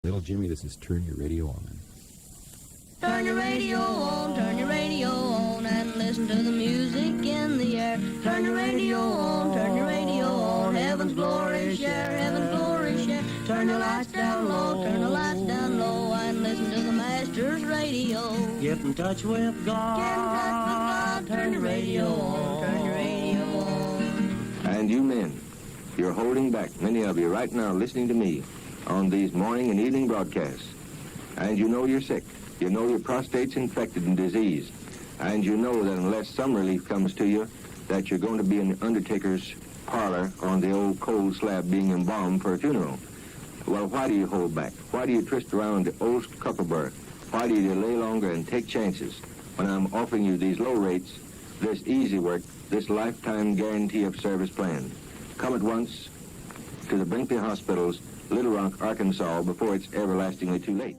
Little Jimmy, this is Turn Your Radio On. Turn your radio on, and listen to the music in the air. Turn your radio on, heaven's glory share, heaven's glory share. Turn the lights down low, and listen to the Master's radio. Get in touch with God, turn your radio on, turn your radio on. And you men, you're holding back, many of you right now listening to me on these morning and evening broadcasts. And you know you're sick. You know your prostate's infected and diseased. And you know that unless some relief comes to you, that you're going to be in the undertaker's parlor on the old cold slab being embalmed for a funeral. Well, why do you hold back? Why do you twist around the old kookaburra? Why do you delay longer and take chances when I'm offering you these low rates, this easy work, this lifetime guarantee of service plan? Come at once to the Brinkley Hospital's Little Rock, Arkansas, before it's everlastingly too late.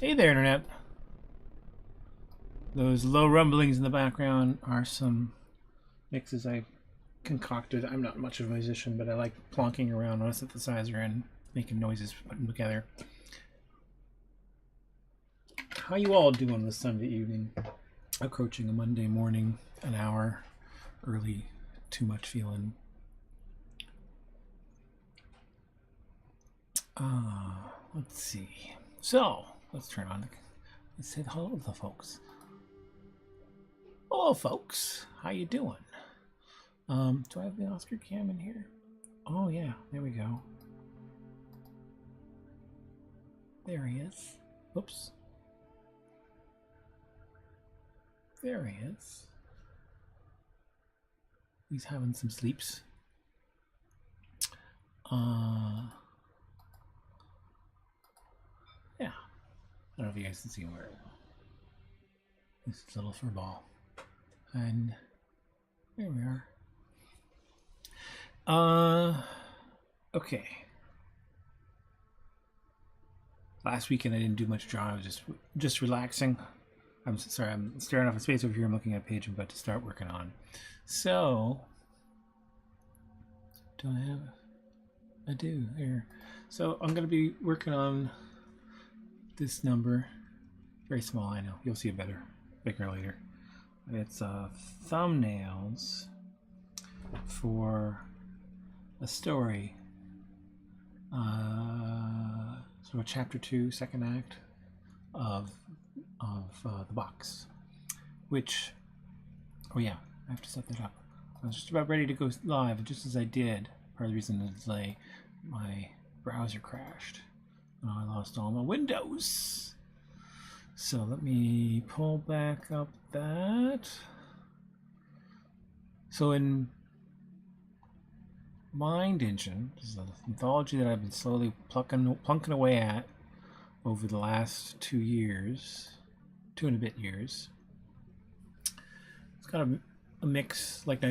Hey there, Internet. Those low rumblings in the background are some mixes I concocted. I'm not much of a musician, but I like plonking around on a synthesizer and making noises, putting them together. How you all doing this Sunday evening? Approaching a Monday morning, an hour early, too much feeling. Let's see. So, let's turn on let's say hello to the folks. Hello, folks. How you doing? Do I have the Oscar cam in here? Oh, yeah. There we go. There he is. Oops. There he is. He's having some sleeps. Yeah. I don't know if you guys can see him very well. This little fur ball. And there we are. Okay. Last weekend I didn't do much drawing. I was just relaxing. I'm sorry, I'm staring off a space over here. I'm looking at a page I'm about to start working on. So, do I have? I do here. So I'm going to be working on this number. Very small, I know. You'll see it bigger later. It's thumbnails for a story. So a chapter 2, second act of the box, which, oh yeah, I have to set that up. I was just about ready to go live, just as I did. Part of the reason of the delay, my browser crashed. And I lost all my windows. So let me pull back up that. So in Mind Engine, this is an anthology that I've been slowly plunking away at over the last 2 years, 2 and a bit years. It's got a mix like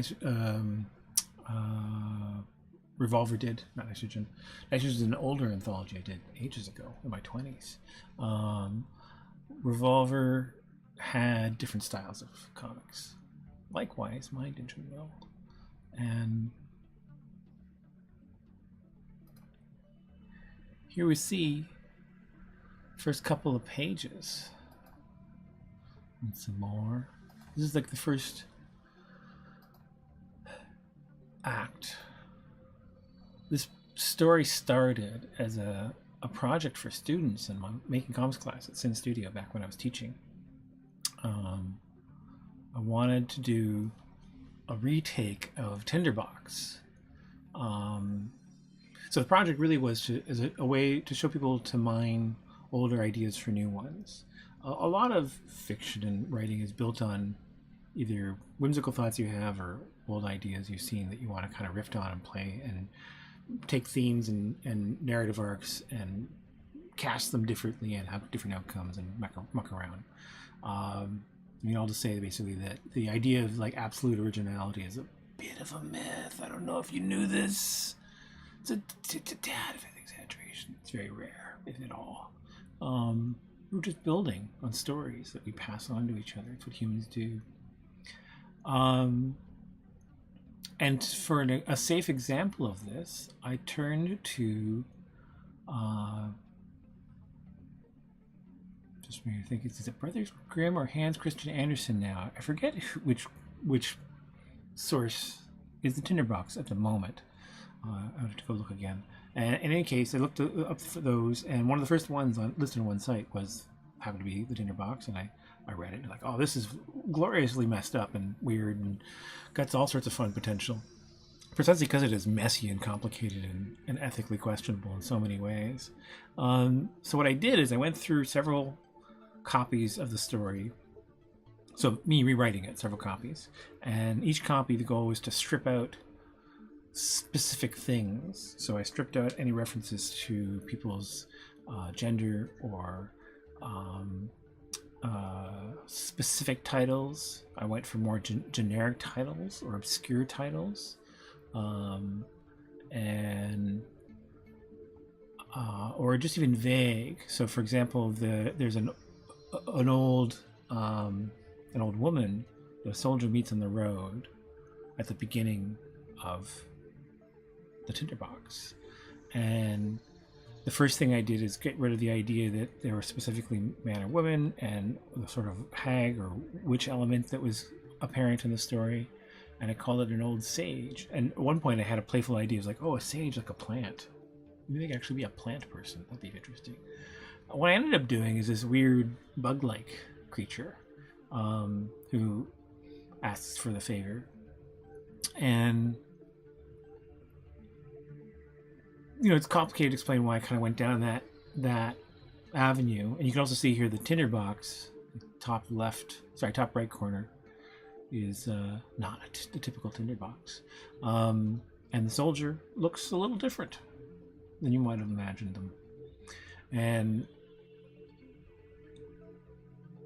Revolver did, not Nitrogen. Nitrogen is an older anthology I did ages ago, in my 20s. Revolver had different styles of comics. Likewise, Mind Engine will. And here we see first couple of pages. And some more. This is like the first act. This story started as a project for students in my making comics class at Sin Studio back when I was teaching. I wanted to do a retake of Tinderbox. So the project really was as a way to show people to mine older ideas for new ones. A lot of fiction and writing is built on either whimsical thoughts you have or old ideas you've seen that you want to kind of riff on and play and take themes and narrative arcs and cast them differently and have different outcomes and muck around. I'll just say basically that the idea of like absolute originality is a bit of a myth. I don't know if you knew this. It's a tad of an exaggeration. It's very rare, if at all. We're just building on stories that we pass on to each other. It's what humans do. And for a safe example of this, I turned to just made me think, is it Brothers Grimm or Hans Christian Andersen now? I forget which source is the Tinderbox at the moment. I have to go look again. And in any case, I looked up for those, and one of the first ones listed on one site happened to be the Tinderbox, and I read it, and like, oh, this is gloriously messed up and weird and got all sorts of fun potential. Precisely because it is messy and complicated and ethically questionable in so many ways. So what I did is I went through several copies of the story. So me rewriting it, several copies. And each copy, the goal was to strip out specific things. So I stripped out any references to people's gender or specific titles. I went for more generic titles or obscure titles. Or just even vague. So, for example, there's an old woman the soldier meets on the road at the beginning of the Tinderbox, and the first thing I did is get rid of the idea that they were specifically man or woman, and the sort of hag or witch element that was apparent in the story. And I called it an old sage. And at one point I had a playful idea. It was like, oh, a sage, like a plant. Maybe they could actually be a plant person. That'd be interesting. What I ended up doing is this weird bug-like creature who asks for the favor. And, it's complicated to explain why I kind of went down that avenue. And you can also see here the Tinderbox, top right corner, is not the typical Tinderbox. And the soldier looks a little different than you might have imagined them. And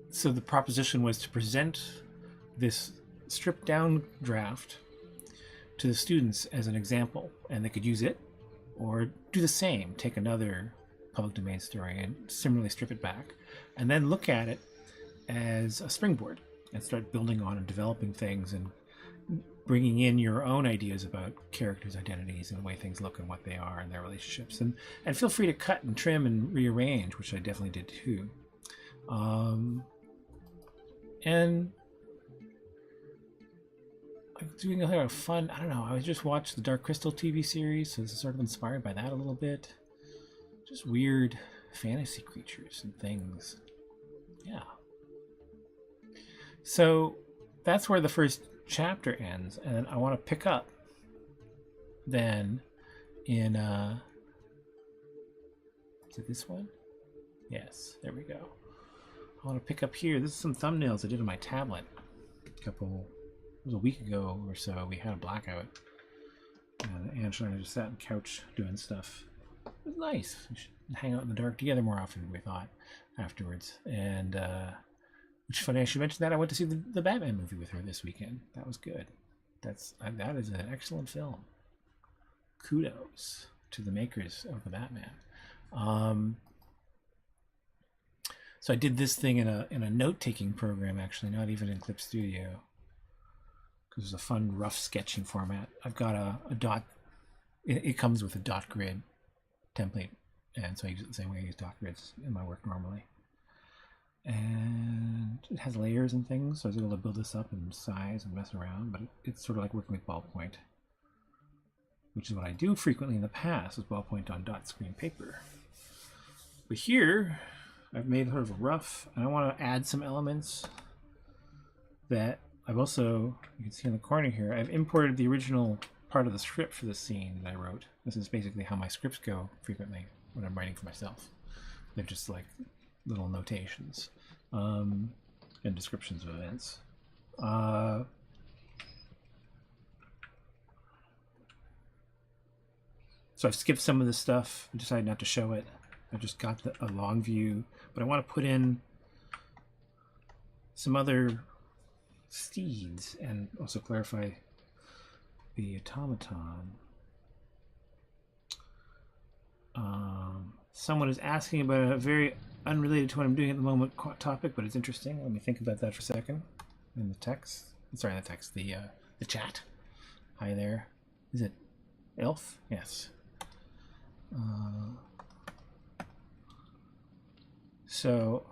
so the proposition was to present this stripped down draft to the students as an example, and they could use it or do the same, take another public domain story and similarly strip it back, and then look at it as a springboard and start building on and developing things and bringing in your own ideas about characters' identities and the way things look and what they are and their relationships. And feel free to cut and trim and rearrange, which I definitely did too. And I'm doing a lot of fun, I don't know, I just watched the Dark Crystal TV series, so this is sort of inspired by that a little bit. Just weird fantasy creatures and things. Yeah. So that's where the first chapter ends, and I want to pick up then in is it this one? Yes, there we go. I want to pick up here. This is some thumbnails I did on my tablet it was a week ago or so. We had a blackout, and Angela and I just sat on the couch doing stuff. It was nice. We should hang out in the dark together more often, we thought, afterwards. And which is funny, I should mention that I went to see the Batman movie with her this weekend. That was good. That is an excellent film. Kudos to the makers of the Batman. So I did this thing in a note-taking program, actually, not even in Clip Studio, because it's a fun, rough sketching format. I've got a dot. It comes with a dot grid template, and so I use it the same way I use dot grids in my work normally. And it has layers and things, so I was able to build this up and size and mess around, but it's sort of like working with ballpoint, which is what I do frequently in the past, is ballpoint on dot screen paper. But here, I've made sort of a rough, and I want to add some elements that I've also, you can see in the corner here, I've imported the original part of the script for the scene that I wrote. This is basically how my scripts go frequently when I'm writing for myself. They're just like little notations and descriptions of events. So I've skipped some of this stuff. I decided not to show it. I just got a long view, but I want to put in some other steeds and also clarify the automaton. Someone is asking about a very unrelated to what I'm doing at the moment topic, but it's interesting. Let me think about that for a second. In the text, sorry, the text, the chat. Hi there. Is it Elf? Yes. So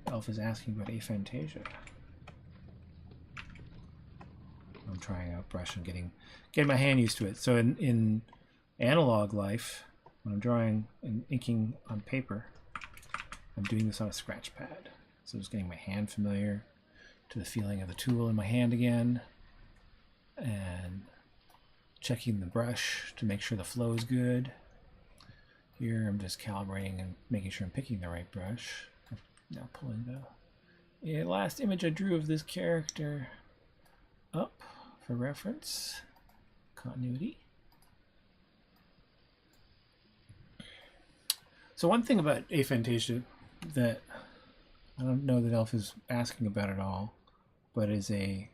Elf is asking about aphantasia. I'm trying out brush and getting my hand used to it. So in analog life, when I'm drawing and inking on paper, I'm doing this on a scratch pad. So just getting my hand familiar to the feeling of the tool in my hand again, and checking the brush to make sure the flow is good. Here I'm just calibrating and making sure I'm picking the right brush. I'm now pulling the last image I drew of this character up for reference. Continuity. So one thing about aphantasia that I don't know that Elf is asking about at all, but is a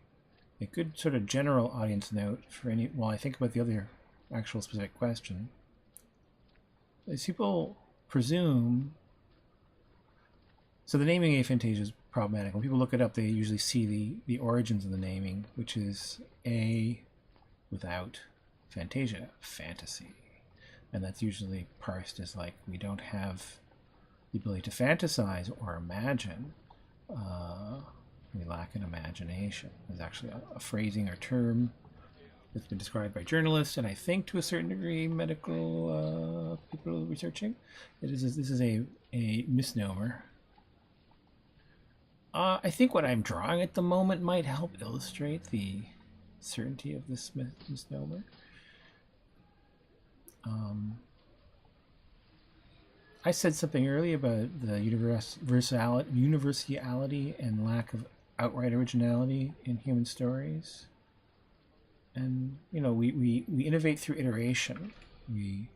good sort of general audience note for any, while I think about the other actual specific question, is people presume, so the naming aphantasia is problematic. When people look it up, they usually see the origins of the naming, which is A without fantasia, fantasy. And that's usually parsed as like, we don't have the ability to fantasize or imagine. We lack an imagination. There's actually a phrasing or term that's been described by journalists, and I think to a certain degree medical people researching. This is a misnomer. I think what I'm drawing at the moment might help illustrate the certainty of this misnomer. I said something earlier about the universality and lack of outright originality in human stories. And, you know, we innovate through iteration. We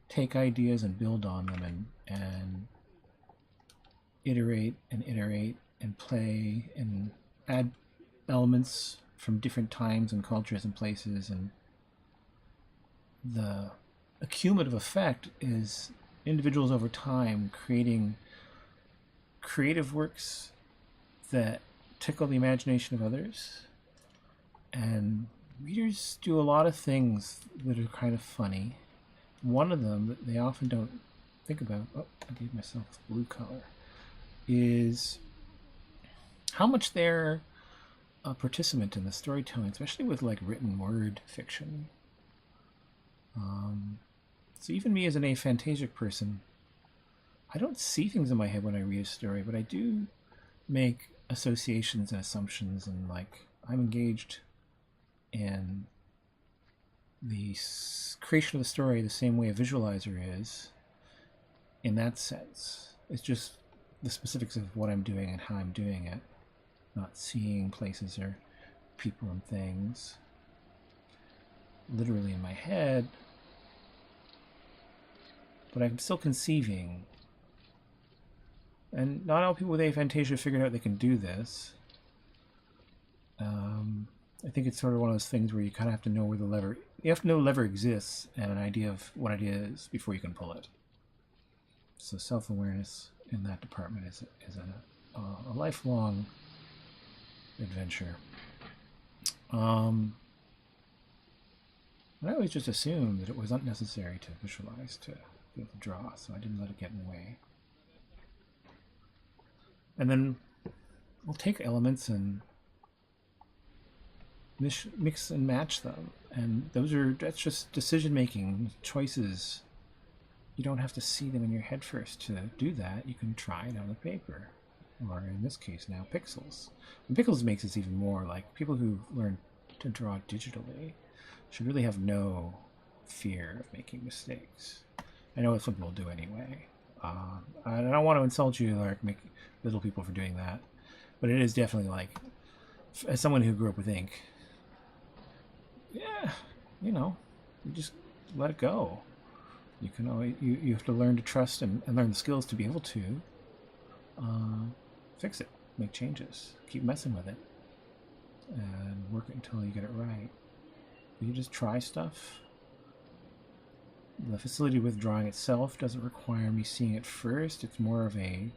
take ideas and build on them and iterate and play and add elements from different times and cultures and places, and the cumulative effect is individuals over time creating creative works that tickle the imagination of others. And readers do a lot of things that are kind of funny. One of them that they often don't think about, oh, I gave myself blue color, is how much they're a participant in the storytelling, especially with like written word fiction. So even me as an aphantasic person, I don't see things in my head when I read a story, but I do make associations and assumptions, and like I'm engaged in the creation of the story the same way a visualizer is in that sense. It's just the specifics of what I'm doing and how I'm doing it, not seeing places or people and things literally in my head, but I'm still conceiving. And not all people with aphantasia figured out they can do this. I think it's sort of one of those things where you kind of have to know where the lever... You have to know the lever exists and an idea of what it is before you can pull it. So self-awareness in that department is a lifelong adventure. And I always just assumed that it was unnecessary to visualize to be able to draw, so I didn't let it get in the way. And then I'll take elements and mix and match them, and that's just decision-making choices. You don't have to see them in your head first to do that. You can try it on the paper, or in this case now pixels. And pixels makes this even more like people who learn to draw digitally should really have no fear of making mistakes. I know it's what people do anyway. I don't want to insult you or make little people for doing that, but it is definitely like, as someone who grew up with ink, yeah, you just let it go. You can always, you have to learn to trust and learn the skills to be able to fix it, make changes, keep messing with it, and work it until you get it right. You just try stuff. The facility with drawing itself doesn't require me seeing it first. It's more of a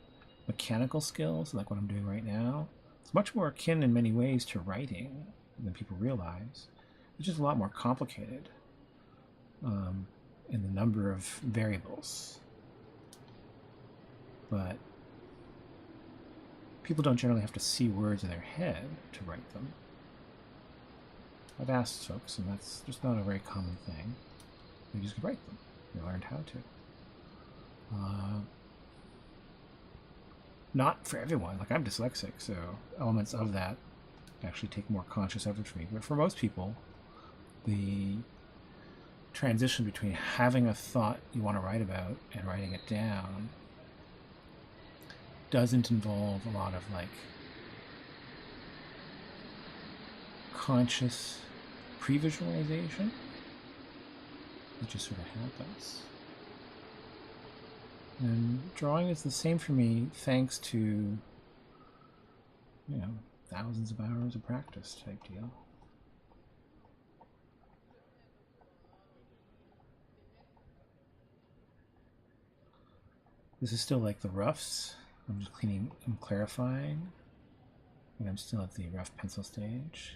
mechanical skill, so like what I'm doing right now. It's much more akin in many ways to writing than people realize. It's just a lot more complicated in the number of variables. But people don't generally have to see words in their head to write them. I've asked folks, and that's just not a very common thing. They just write them. They learned how to. Not for everyone. Like, I'm dyslexic, so elements of that actually take more conscious effort for me. But for most people, the transition between having a thought you want to write about and writing it down doesn't involve a lot of like conscious pre-visualization. It just sort of happens. And drawing is the same for me thanks to, thousands of hours of practice type deal. This is still like the roughs. I'm just cleaning and clarifying. And I'm still at the rough pencil stage,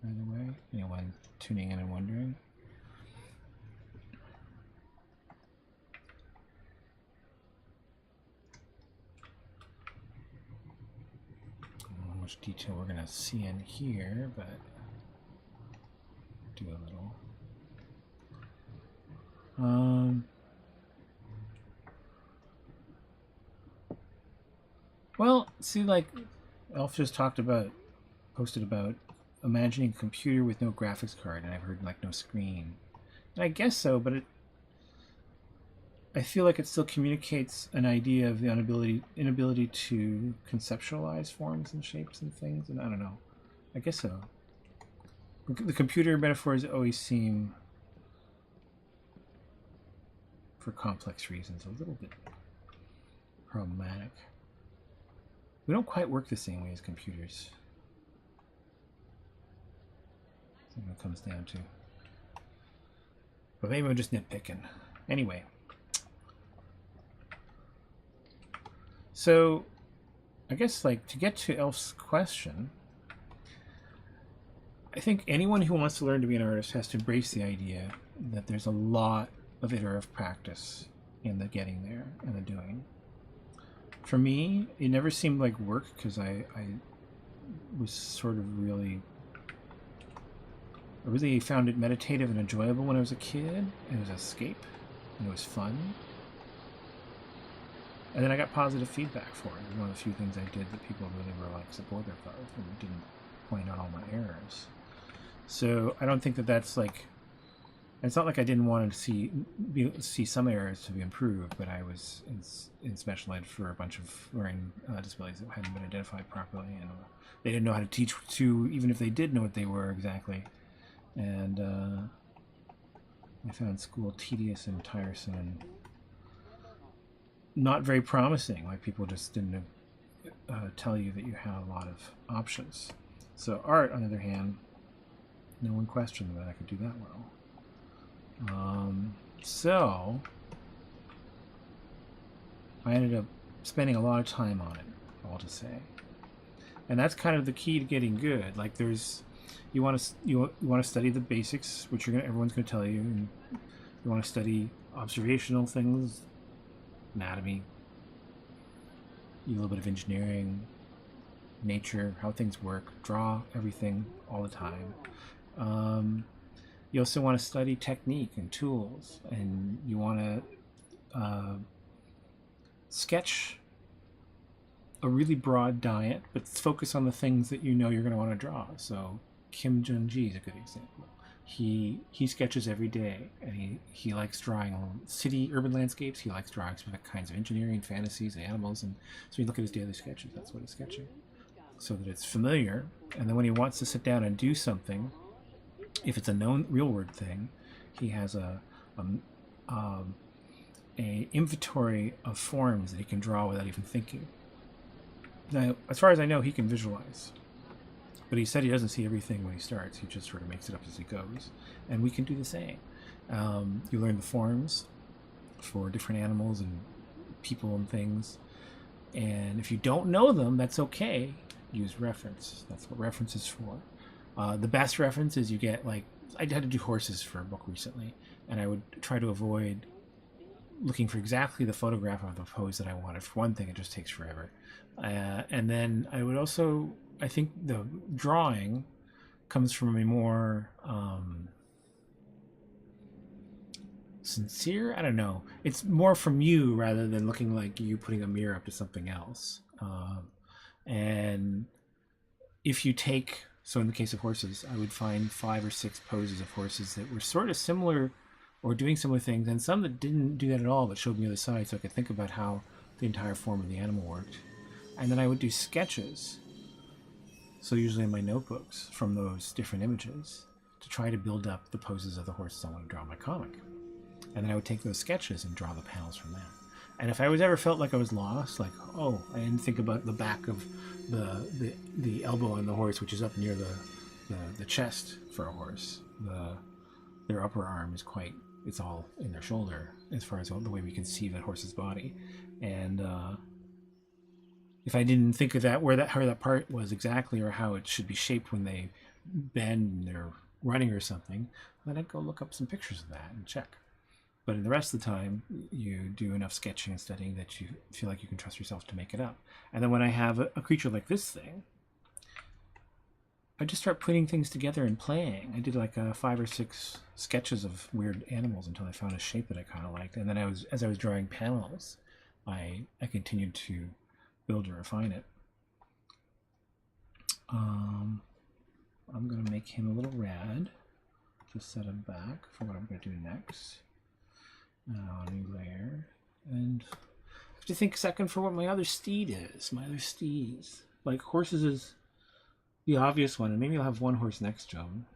by the way, anyone tuning in and wondering. I don't know how much detail we're going to see in here, but do a little. Well, see, like Elf just posted about imagining a computer with no graphics card, and I've heard like no screen. And I guess so, but I feel like it still communicates an idea of the inability to conceptualize forms and shapes and things, and I don't know. I guess so. The computer metaphors always seem, for complex reasons, a little bit problematic. We don't quite work the same way as computers. what it comes down to. But maybe I'm just nitpicking. Anyway. So, I guess, like, to get to Elf's question, I think anyone who wants to learn to be an artist has to embrace the idea that there's a lot of iterative practice in the getting there and the doing. For me, it never seemed like work because I was sort of I really found it meditative and enjoyable when I was a kid. It was an escape, and it was fun. And then I got positive feedback for it. It was one of the few things I did that people really were like supportive of and didn't point out all my errors. So I don't think that that's like, it's not like I didn't want to see some errors to be improved, but I was in special ed for a bunch of learning disabilities that hadn't been identified properly, and they didn't know how to teach to, even if they did know what they were exactly. And I found school tedious and tiresome and not very promising. Like, people just didn't tell you that you had a lot of options. So art, on the other hand, no one questioned that I could do that well. So I ended up spending a lot of time on it, all to say. And that's kind of the key to getting good. Like, you want to study the basics, which everyone's going to tell you. And you want to study observational things, anatomy, a little bit of engineering, nature, how things work, draw everything all the time. You also want to study technique and tools, and you want to sketch a really broad diet, but focus on the things that you know you're going to want to draw. So Kim Jung-ji is a good example. He sketches every day, and he likes drawing urban landscapes. He likes drawing specific kinds of engineering, fantasies, animals, and so you look at his daily sketches. That's what he's sketching, so that it's familiar. And then when he wants to sit down and do something, if it's a known real-world thing, he has a inventory of forms that he can draw without even thinking. Now, as far as I know, he can visualize. But he said he doesn't see everything when he starts. He just sort of makes it up as he goes. And we can do the same. You learn the forms for different animals and people and things. And if you don't know them, that's okay. Use reference. That's what reference is for. The best reference is you get, like, I had to do horses for a book recently, and I would try to avoid looking for exactly the photograph of the pose that I wanted. For one thing, it just takes forever. And then I would also, I think the drawing comes from a more sincere, I don't know. It's more from you rather than looking like you putting a mirror up to something else. And if you take, so in the case of horses, I would find 5 or 6 poses of horses that were sort of similar or doing similar things, and some that didn't do that at all, but showed me the other side, so I could think about how the entire form of the animal worked. And then I would do sketches, so usually in my notebooks, from those different images, to try to build up the poses of the horses I want to draw in my comic. And then I would take those sketches and draw the panels from them. And if I ever felt like I was lost, like, oh, I didn't think about the back of the elbow on the horse, which is up near the chest for a horse. Their upper arm is it's all in their shoulder as far as the way we conceive a horse's body. And if I didn't think of that, how that part was exactly, or how it should be shaped when they bend and they're running or something, then I'd go look up some pictures of that and check. But in the rest of the time, you do enough sketching and studying that you feel like you can trust yourself to make it up. And then when I have a creature like this thing, I just start putting things together and playing. I did like 5 or 6 sketches of weird animals until I found a shape that I kind of liked. And then as I was drawing panels, I continued to build and refine it. I'm going to make him a little rad. Just set him back for what I'm going to do next. Now, new layer. And I have to think a second for what my other steed is. My other steeds. Like, horses is the obvious one, and maybe I'll have one horse next to him.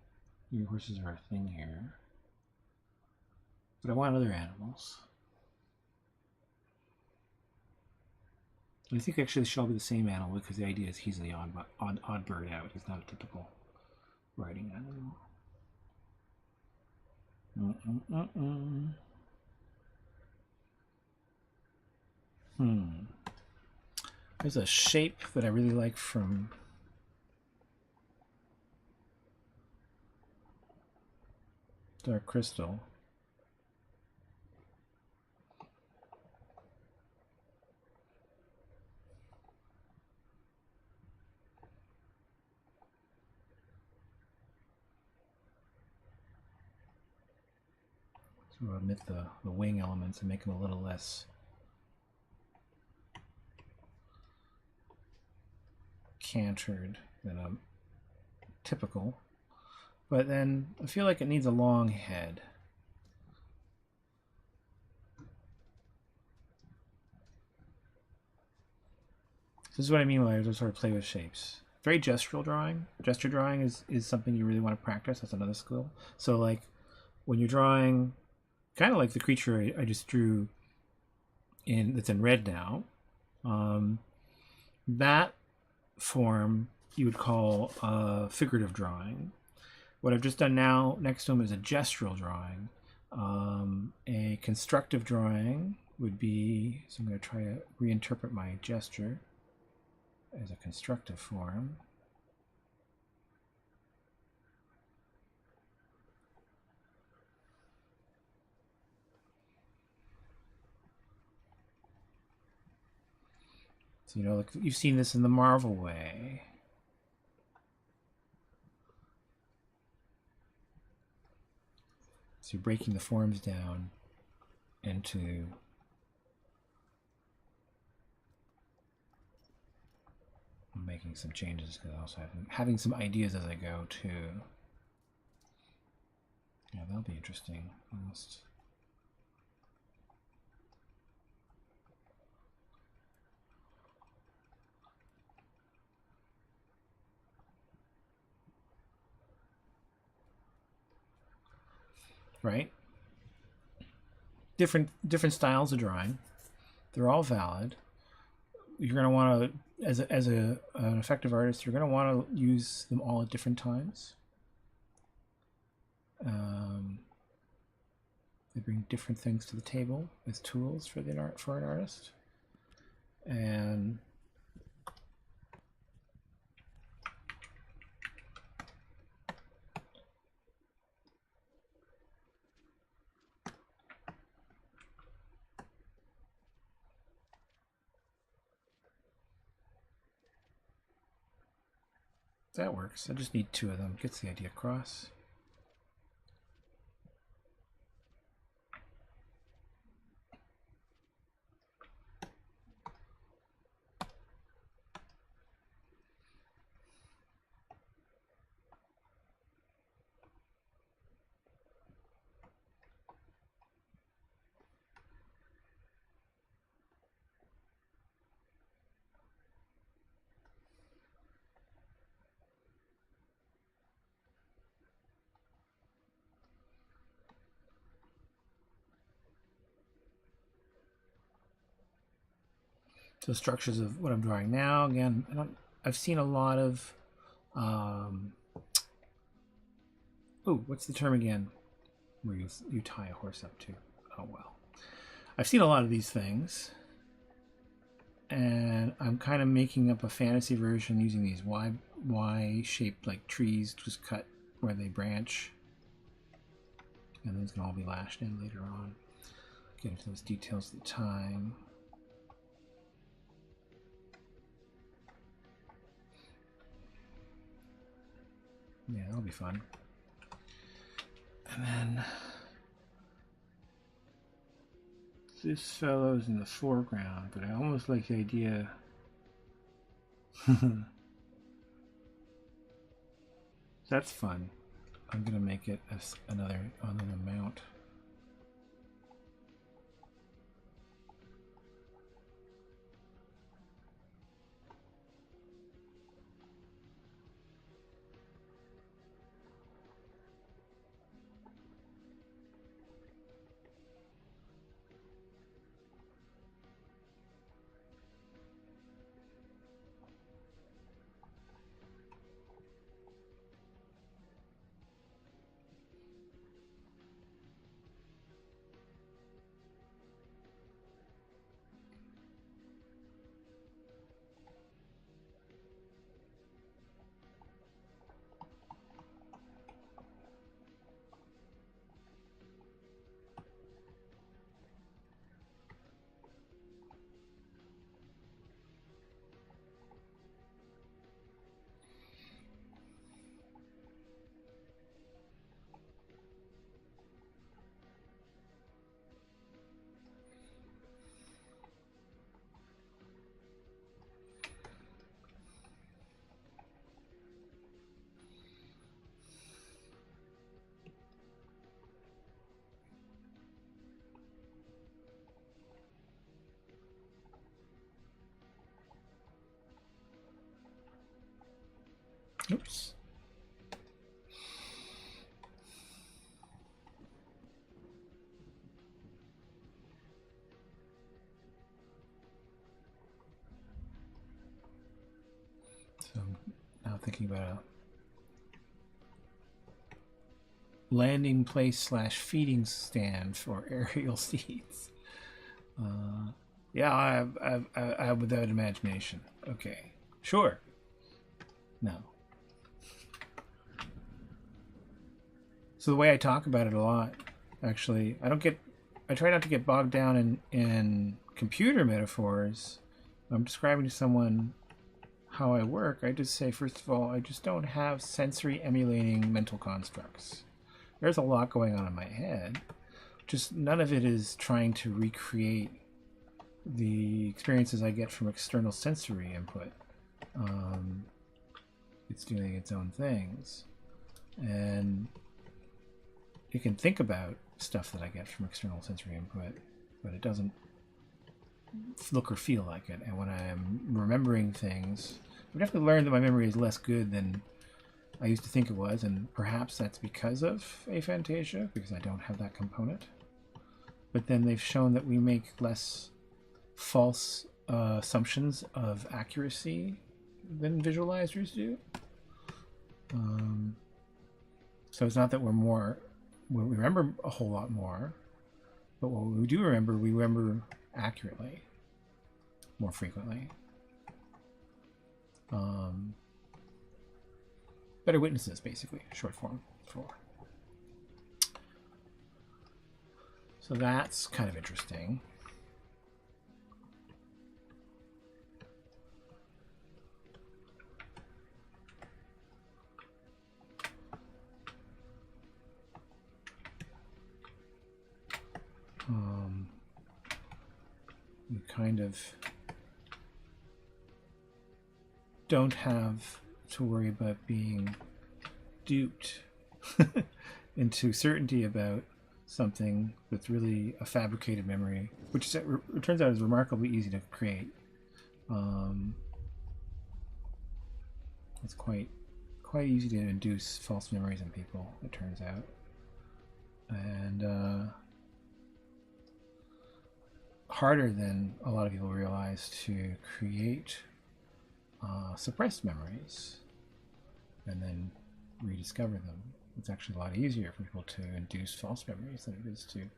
Your horses are a thing here. But I want other animals. I think actually they should all be the same animal, because the idea is he's the odd bird out. He's not a typical riding animal. There's a shape that I really like from Dark Crystal. So we'll omit the wing elements and make them a little less cantered than a typical. But then I feel like it needs a long head. This is what I mean when I sort of play with shapes. Very gestural drawing. Gesture drawing is something you really want to practice. That's another skill. So like when you're drawing, kind of like the creature I just drew that's in red now, that form you would call figurative drawing. What I've just done now next to him is a gestural drawing. A constructive drawing would be, so I'm going to try to reinterpret my gesture as a constructive form. So, you know, like you've seen this in the Marvel way. So you're breaking the forms down into I'm making some changes because I also having some ideas as I go too. Yeah, that'll be interesting. Almost. Right? Different styles of drawing. They're all valid. You're going to want to, as an effective artist, you're going to want to use them all at different times. They bring different things to the table as tools for an artist, and that works. I just need two of them. Gets the idea across. So structures of what I'm drawing now. Again, I've seen a lot of. What's the term again? Where you tie a horse up to? Oh well. I've seen a lot of these things, and I'm kind of making up a fantasy version using these Y-shaped like trees, just cut where they branch, and those can all be lashed in later on. Get into those details at the time. Yeah, that'll be fun. And then this fellow's in the foreground, but I almost like the idea. That's fun. I'm gonna make it as another mount. Oops. So I'm now thinking about a landing place / feeding stand for aerial seeds. Yeah, I have without imagination. Okay, sure. No. So the way I talk about it a lot, actually, I try not to get bogged down in computer metaphors. I'm describing to someone how I work. I just say, first of all, I just don't have sensory emulating mental constructs. There's a lot going on in my head. Just none of it is trying to recreate the experiences I get from external sensory input. It's doing its own things. And it can think about stuff that I get from external sensory input, but it doesn't look or feel like it. And when I'm remembering things, I've definitely learned that my memory is less good than I used to think it was, and perhaps that's because of aphantasia, because I don't have that component. But then they've shown that we make less false assumptions of accuracy than visualizers do. So it's not that we remember a whole lot more, but what we do remember, we remember accurately, more frequently. Better witnesses, basically, short form for. So that's kind of interesting. You kind of don't have to worry about being duped into certainty about something that's really a fabricated memory, which it turns out is remarkably easy to create. It's quite easy to induce false memories in people, it turns out. And harder than a lot of people realize to create suppressed memories and then rediscover them. It's actually a lot easier for people to induce false memories than it is to,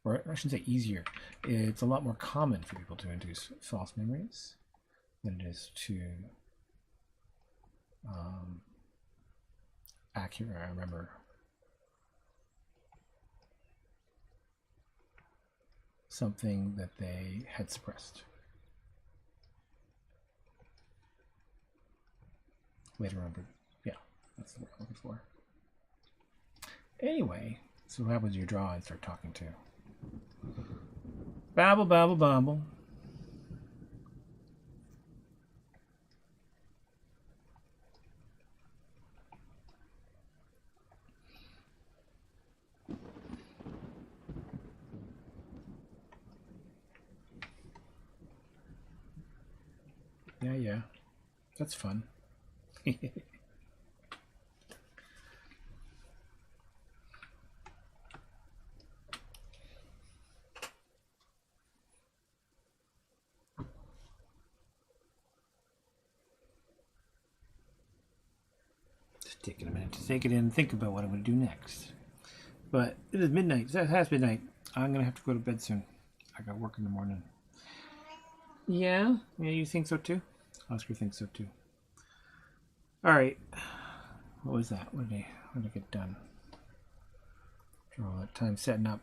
or I shouldn't say easier, it's a lot more common for people to induce false memories than it is to I remember something that they had suppressed. Later remembered. Yeah, that's the word I'm looking for. Anyway, so what happens when you draw and start talking to? Babble, babble, babble. Yeah, that's fun. Just taking a minute to take it in and think about what I'm going to do next. But it is midnight. It has midnight. I'm going to have to go to bed soon. I got work in the morning. Yeah, you think so too? Oscar thinks so too. All right. What was that? When did I get done? After all that time setting up.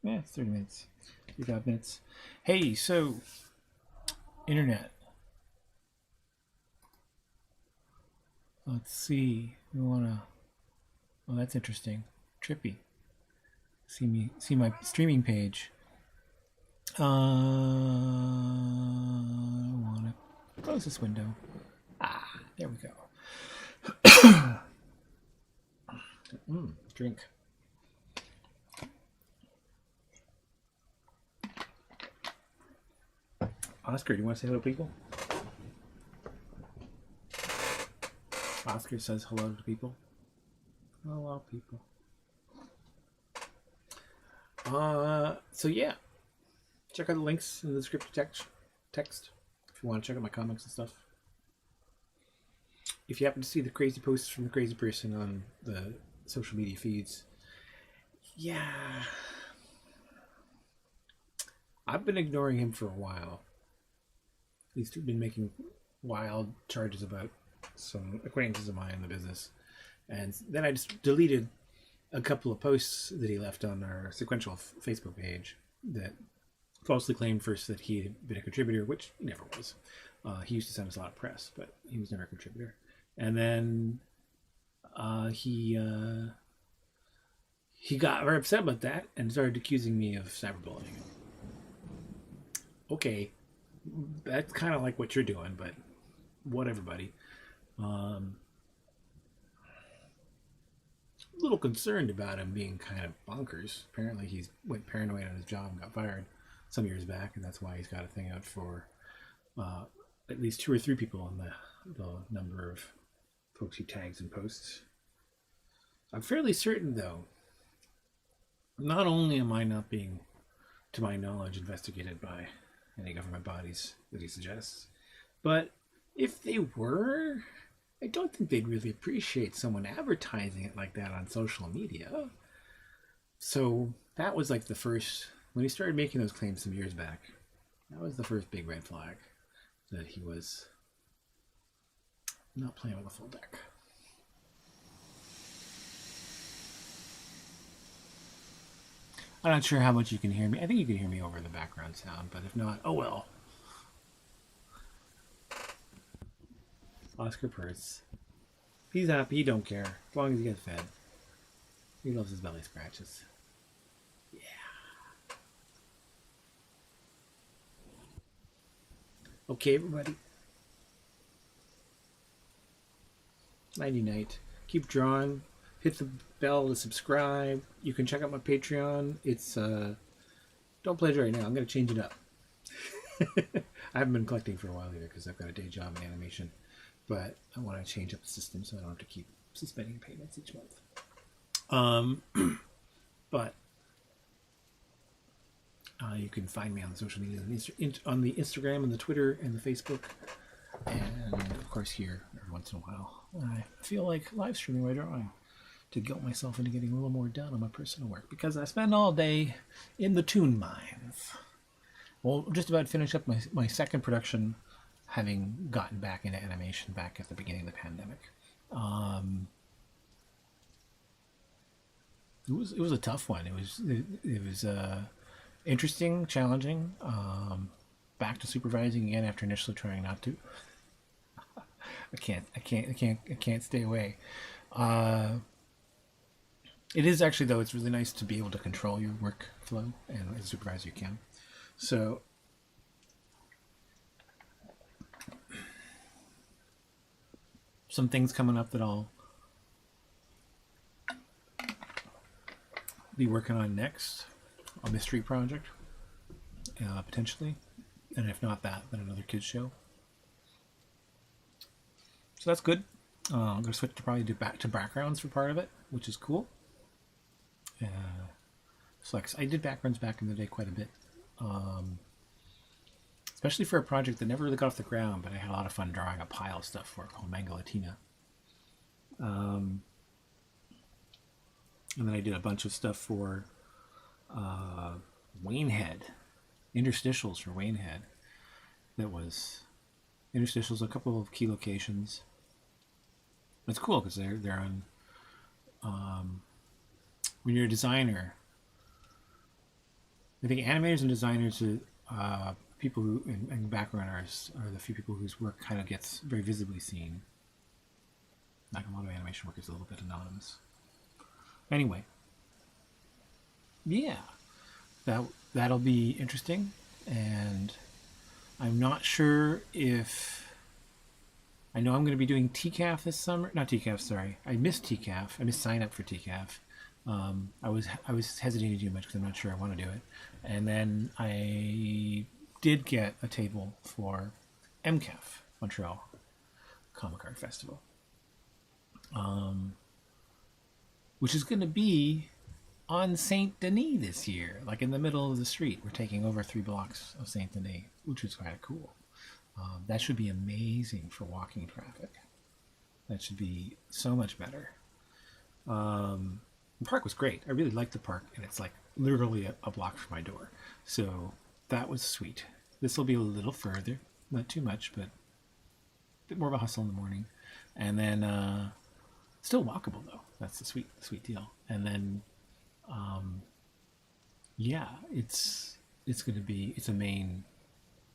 Yeah, it's 30 minutes. 35 minutes. Hey, so internet. Let's see. We wanna. Oh, that's interesting. Trippy. See my streaming page. I wanna close this window. There we go. Drink. Oscar, do you want to say hello to people? Oscar says hello to people. Hello, people. So yeah, check out the links in the descriptive text if you want to check out my comics and stuff. If you happen to see the crazy posts from the crazy person on the social media feeds, yeah, I've been ignoring him for a while. He's been making wild charges about some acquaintances of mine in the business. And then I just deleted a couple of posts that he left on our sequential Facebook page that falsely claimed first that he had been a contributor, which he never was. He used to send us a lot of press, but he was never a contributor. And then he got very upset about that and started accusing me of cyberbullying. Okay, that's kind of like what you're doing, but whatever, buddy. A little concerned about him being kind of bonkers. Apparently he went paranoid on his job and got fired some years back, and that's why he's got a thing out for at least 2 or 3 people on the number of folks he tags and posts. I'm fairly certain, though, not only am I not being, to my knowledge, investigated by any government bodies that he suggests, but if they were, I don't think they'd really appreciate someone advertising it like that on social media. So that was like the first, when he started making those claims some years back, that was the first big red flag that he was not playing with a full deck. I'm not sure how much you can hear me. I think you can hear me over the background sound, but if not, oh well. Oscar Pertz. He's happy, he don't care. As long as he gets fed. He loves his belly scratches. Yeah. Okay, everybody. Nighty night. Keep drawing. Hit the bell to subscribe. You can check out my Patreon. It's don't pledge right now. I'm gonna change it up. I haven't been collecting for a while either because I've got a day job in animation. But I want to change up the system so I don't have to keep suspending payments each month. But you can find me on the social media, on the Instagram and the Twitter and the Facebook, and of course here every once in a while. I feel like live streaming my drawing to guilt myself into getting a little more done on my personal work because I spend all day in the toon mines. Well, just about finish up my second production, having gotten back into animation back at the beginning of the pandemic. It was a tough one. It was interesting, challenging. Back to supervising again after initially trying not to. I can't stay away. It is actually, though, it's really nice to be able to control your workflow, and as a supervisor you can. So some things coming up that I'll be working on next. A mystery project, potentially. And if not that, then another kids show. So that's good. I'm going to switch to probably do back to backgrounds for part of it, which is cool. So like, I did backgrounds back in the day quite a bit. Especially for a project that never really got off the ground, but I had a lot of fun drawing a pile of stuff for it called Manga Latina. And then I did a bunch of stuff for Waynehead, interstitials for Waynehead. That was interstitials, a couple of key locations. It's cool because they're on. When you're a designer, I think animators and designers are people who and background artists are the few people whose work kind of gets very visibly seen. Like a lot of animation work is a little bit anonymous. Anyway, yeah, that'll be interesting, and I'm not sure if I know I'm going to be doing TCAF this summer. Not TCAF, sorry. I missed TCAF. I missed sign up for TCAF. I was hesitating to do much because I'm not sure I want to do it, and then I did get a table for MCAF, Montreal Comic Art Festival. which is going to be on Saint Denis this year, like in the middle of the street. We're taking over 3 blocks of Saint Denis, which is kind of cool. That should be amazing for walking traffic. That should be so much better. The park was great. I really liked the park, and it's like literally a block from my door. So that was sweet. This will be a little further, not too much, but a bit more of a hustle in the morning. And then still walkable though. That's the sweet deal. And then yeah, it's a main